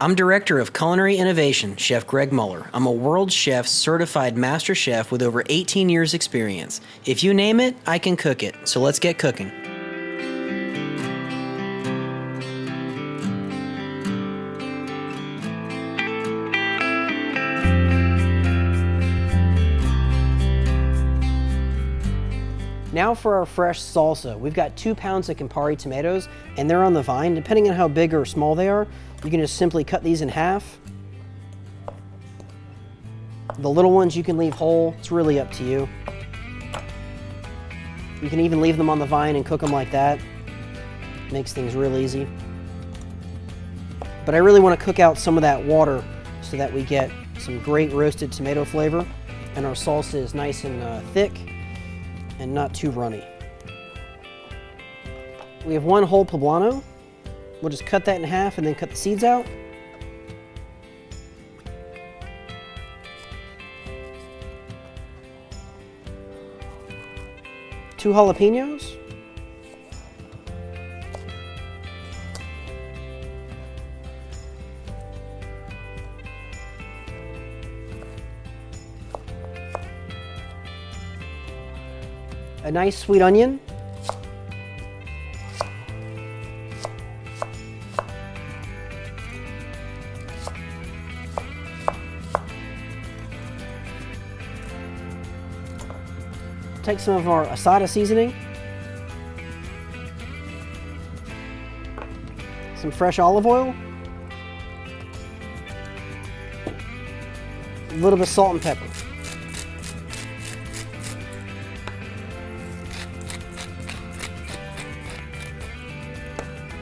I'm Director of Culinary Innovation, Chef Greg Muller. I'm a World Chef certified master chef with over 18 years experience. If you name it, I can cook it. So let's get cooking. Now for our fresh salsa. We've got 2 pounds of Campari tomatoes, and they're on the vine. Depending on how big or small they are, you can just simply cut these in half. The little ones you can leave whole. It's really up to you. You can even leave them on the vine and cook them like that. Makes things real easy. But I really want to cook out some of that water so that we get some great roasted tomato flavor, and our salsa is nice and thick and not too runny. We have 1 whole poblano. We'll just cut that in half and then cut the seeds out. Two jalapenos. A nice sweet onion. Take some of our Asada seasoning. Some fresh olive oil. A little bit of salt and pepper.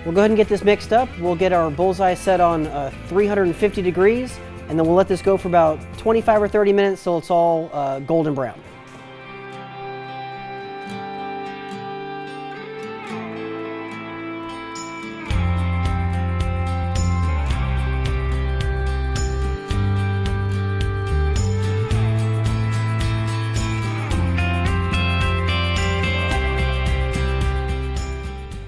We'll go ahead and get this mixed up. We'll get our bullseye set on 350 degrees, and then we'll let this go for about 25 or 30 minutes so it's all golden brown.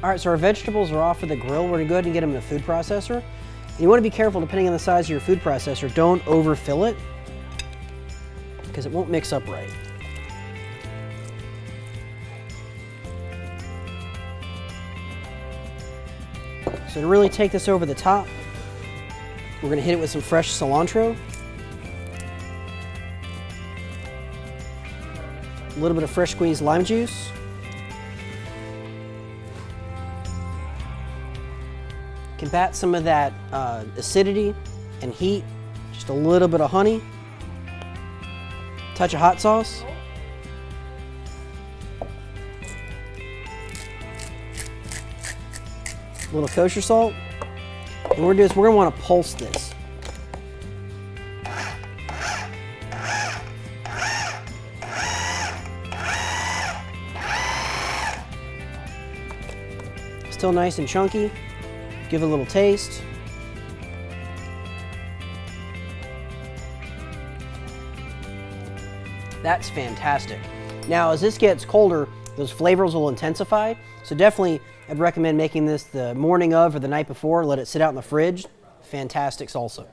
All right, so our vegetables are off of the grill. We're gonna go ahead and get them in a food processor. And you wanna be careful, depending on the size of your food processor, don't overfill it because it won't mix up right. So to really take this over the top, we're gonna hit it with some fresh cilantro, a little bit of fresh squeezed lime juice, combat some of that acidity and heat, just a little bit of honey, touch of hot sauce, a little kosher salt. And what we're gonna do is we're gonna want to pulse this. Still nice and chunky. Give it a little taste. That's fantastic. Now, as this gets colder, those flavors will intensify. So definitely, I'd recommend making this the morning of or the night before. Let it sit out in the fridge. Fantastic salsa.